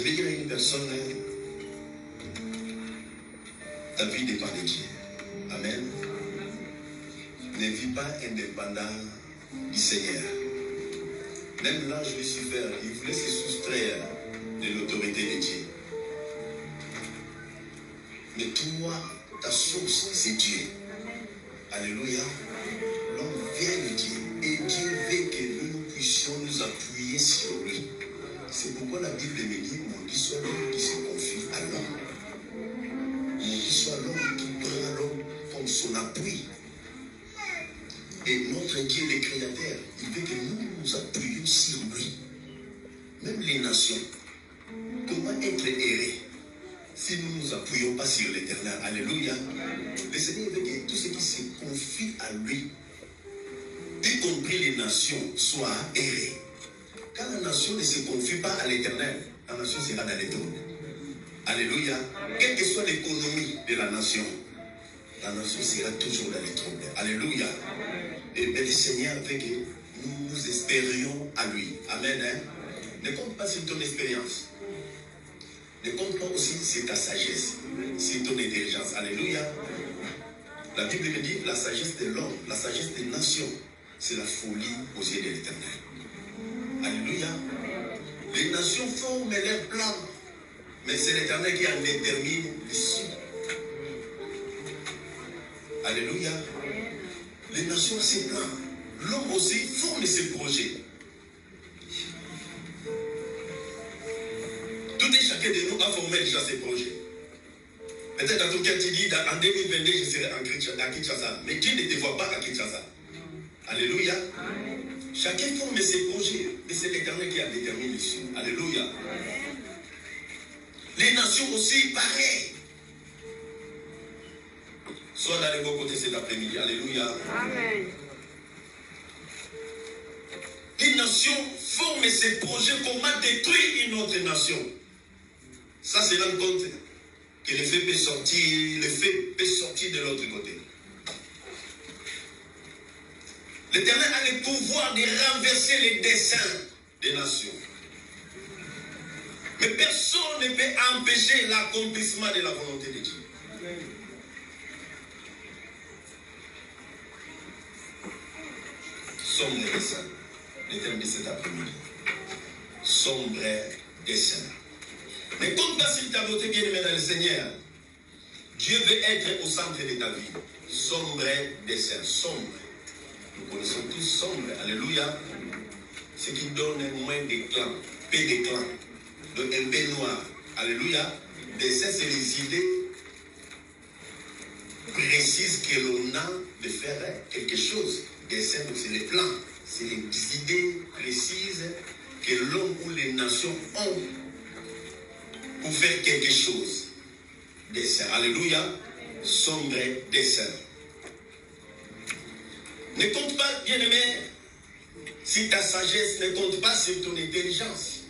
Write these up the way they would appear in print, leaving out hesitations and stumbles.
Je vais dire à une personne, ta vie dépend de Dieu. Amen. Ne vis pas indépendant du Seigneur. Même l'ange Lucifer, il voulait se soustraire de l'autorité de Dieu. Mais toi, ta source, c'est Dieu. Alléluia. L'homme vient de Dieu. Et Dieu veut que nous puissions nous appuyer sur lui. C'est pourquoi la Bible me dit, maudit soit l'homme qui se confie à l'homme. Maudit soit l'homme qui prend l'homme comme son appui. Et notre Dieu, le Créateur, il veut que nous nous appuyions sur lui. Même les nations. Comment être erré si nous ne nous appuyons pas sur l'Éternel? Alléluia. Le Seigneur veut que tout ce qui se confie à lui, y compris les nations, soient errés. Quand la nation ne se confie pas à l'Éternel, la nation sera dans les troubles. Alléluia. Quelle que soit l'économie de la nation sera toujours dans les troubles. Alléluia. Et le Seigneur veut que nous nous espérions à lui. Amen. Hein? Ne compte pas sur ton expérience. Ne compte pas aussi sur ta sagesse, sur ton intelligence. Alléluia. La Bible me dit la sagesse de l'homme, la sagesse des nations, c'est la folie aux yeux de l'Éternel. Alléluia. Les nations forment leurs plans, mais c'est l'Éternel qui en détermine l'issue. Alléluia. Les nations ont ses plans. L'homme aussi forme ses projets. Tout et chacun de nous a formé déjà ses projets. Peut-être en tout cas, tu dis, en 2022, je serai à Kinshasa. Mais Dieu ne te voit pas à Kinshasa. Alléluia. Chacun forme ses projets. Mais c'est l'Éternel qui a déterminé l'issue. Alléluia. Les nations aussi, pareil. Sois dans les bons côtés cet après-midi. Alléluia. Amen. Une nation forme ses projets, comment détruire une autre nation. Ça, c'est rendre compte que le fait peut sortir de l'autre côté. L'Éternel a le pouvoir de renverser les desseins des nations. Mais personne ne peut empêcher l'accomplissement de la volonté de Dieu. Sombre dessein. Le terme de cet après-midi. Sombre dessein. Mais compte pas sur ta beauté bien-aimée dans le Seigneur. Dieu veut être au centre de ta vie. Sombre dessein. Sombre. Nous connaissons tous sombre. Alléluia. Ce qui donne moins d'éclat. Peu d'éclat. Donc un peu noir. Alléluia. Dessein, c'est les idées précises que l'on a de faire quelque chose. Dessein, c'est les plans. C'est les idées précises que l'homme ou les nations ont pour faire quelque chose. Dessein. Alléluia. Sombre dessein. Ne compte pas, bien-aimé, sur ta sagesse, ne compte pas sur ton intelligence.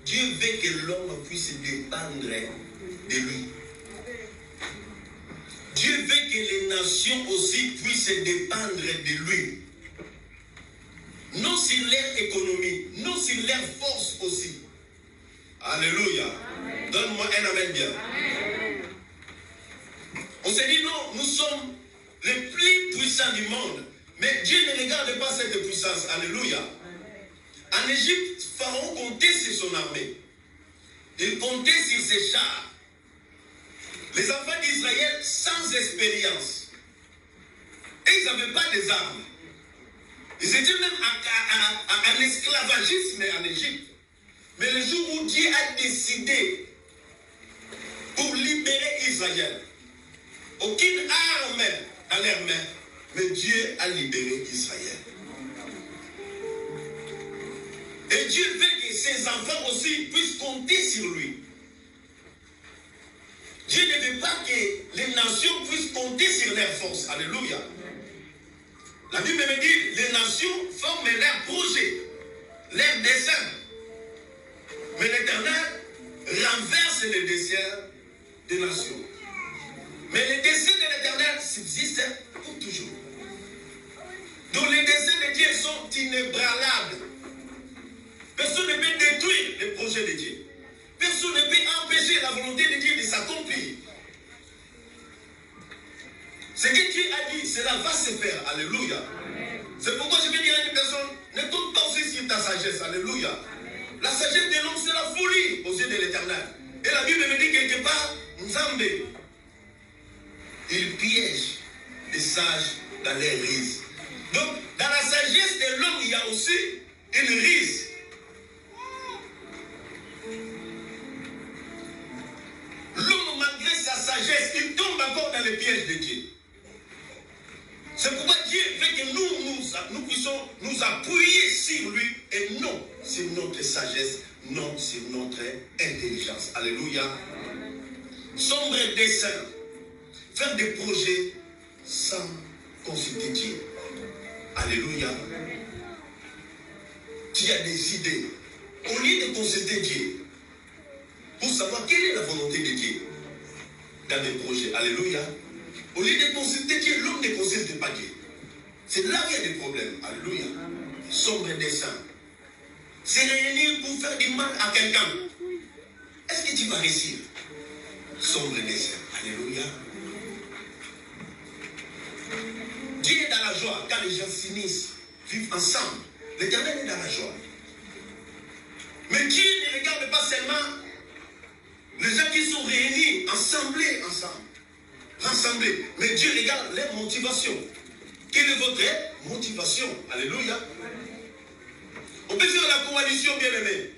Dieu veut que l'homme puisse dépendre de lui. Dieu veut que les nations aussi puissent dépendre de lui. Non sur leur économie, non sur leur force aussi. Alléluia. Donne-moi un amen bien. Amen. On s'est dit non, nous sommes les plus puissants du monde. Mais Dieu ne regarde pas cette puissance. Alléluia. En Égypte, Pharaon comptait sur son armée. Il comptait sur ses chars. Les enfants d'Israël sans expérience. Et ils n'avaient pas des armes. Ils étaient même en esclavagisme en Égypte. Mais le jour où Dieu a décidé pour libérer Israël, aucune arme dans leurs mains, mais Dieu a libéré Israël. Et Dieu veut que ses enfants aussi puissent compter sur lui. Dieu ne veut pas que les nations puissent compter sur leur force. Alléluia. La Bible me dit, les nations forment leurs projets, leurs desseins. Mais l'Éternel renverse les desseins des nations. Mais les desseins de l'Éternel subsistent pour toujours. Donc les desseins de Dieu sont inébranlables. Personne ne peut détruire les projets de Dieu. Personne personne ne peut empêcher la volonté de Dieu de s'accomplir. Ce que Dieu a dit, cela va se faire. Alléluia. C'est pourquoi je vais dire à une personne, ne compte pas aussi sur ta sagesse. Alléluia. La sagesse de l'homme, c'est la folie aux yeux de l'Éternel. Et la Bible me dit quelque part, Nzambe, il piège les sages dans les rises. Donc, dans la sagesse de l'homme, il y a aussi une rise. L'homme, malgré sa sagesse, il tombe encore dans les pièges de Dieu. C'est pourquoi Dieu veut que nous puissions nous appuyer sur lui et non sur notre sagesse, non sur notre intelligence. Alléluia. Sombre dessein. Faire des projets sans consulter Dieu. Alléluia. Tu as des idées. Au lieu de consulter Dieu, pour savoir quelle est la volonté de Dieu dans des projets. Alléluia. Au lieu de consulter Dieu, l'homme ne consulte pas Dieu. C'est là qu'il y a des problèmes. Alléluia. Sombre dessein. C'est réunir pour faire du mal à quelqu'un. Est-ce que tu vas réussir? Sombre dessein. Alléluia. Dieu est dans la joie quand les gens s'unissent, vivent ensemble. L'Éternel est dans la joie. Mais Dieu ne regarde pas seulement les gens qui sont réunis, assemblés ensemble. Rassemblés. Mais Dieu regarde leur motivation. Quelle est votre motivation? Alléluia. On peut faire la coalition, bien aimé.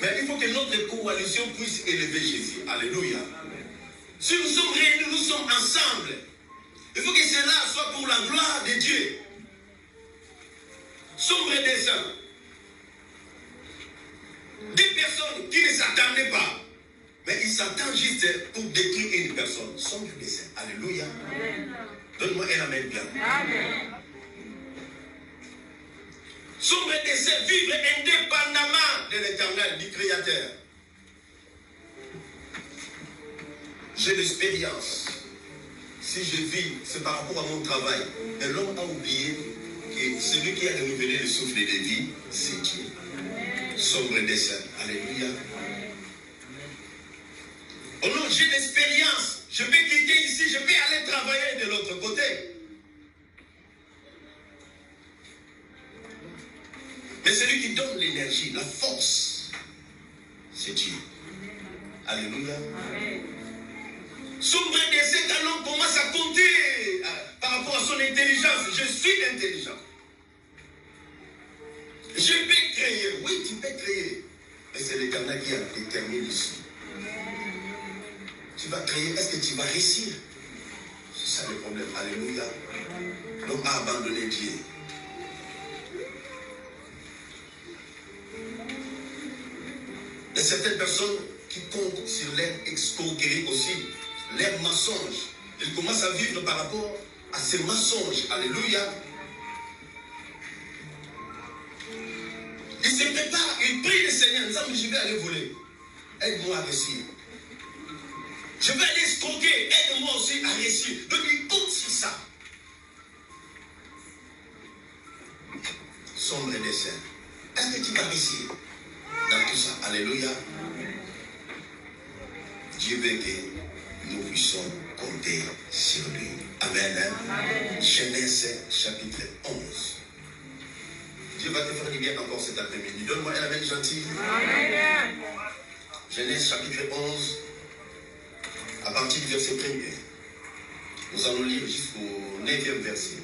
Mais il faut que notre coalition puisse élever Jésus. Alléluia. Si nous sommes réunis, nous sommes ensemble. Il faut que cela soit pour la gloire de Dieu. Sombre dessein. Des personnes qui ne s'attendaient pas. Mais ils s'attendent juste pour détruire une personne. Sombre dessein. Alléluia. Donne-moi un amen bien. Amen. Sombre dessein, vivre indépendamment de l'Éternel, du Créateur. J'ai l'expérience. Si je vis, c'est par rapport à mon travail. Et l'homme a oublié que celui qui a renouvelé le souffle de vie, c'est Dieu. Sombre dessein. Alléluia. Oh non, j'ai l'expérience. Je peux quitter ici, je peux aller travailler de l'autre côté. Mais celui qui donne l'énergie, la force, c'est Dieu. Alléluia. Sombre dessein, quand l'homme commence à compter par rapport à son intelligence. Je suis intelligent. Je peux créer. Oui, tu peux créer. Mais c'est l'Éternel qui a déterminé ici. Tu vas créer, est-ce que tu vas réussir? C'est ça le problème. Alléluia. L'homme a abandonné Dieu. Il y a certaines personnes qui comptent sur leur escroquerie aussi, leur mensonge. Ils commencent à vivre par rapport à ces mensonges. Alléluia. Ils se préparent, ils prient le Seigneur en disant, mais je vais aller voler. Aide-moi à réussir. Je vais aller escroquer, aide-moi aussi à réussir. Donc ils comptent sur ça. Sombre dessein. Est-ce que tu vas réussir dans tout ça? Alléluia. Dieu veut que nous puissions compter sur lui. Amen. Amen. Genèse chapitre 11. Dieu va te faire du bien encore cet après-midi. Donne-moi un amen gentil. Amen. Genèse chapitre 11. À partir du verset 1er, nous allons lire jusqu'au 9e verset.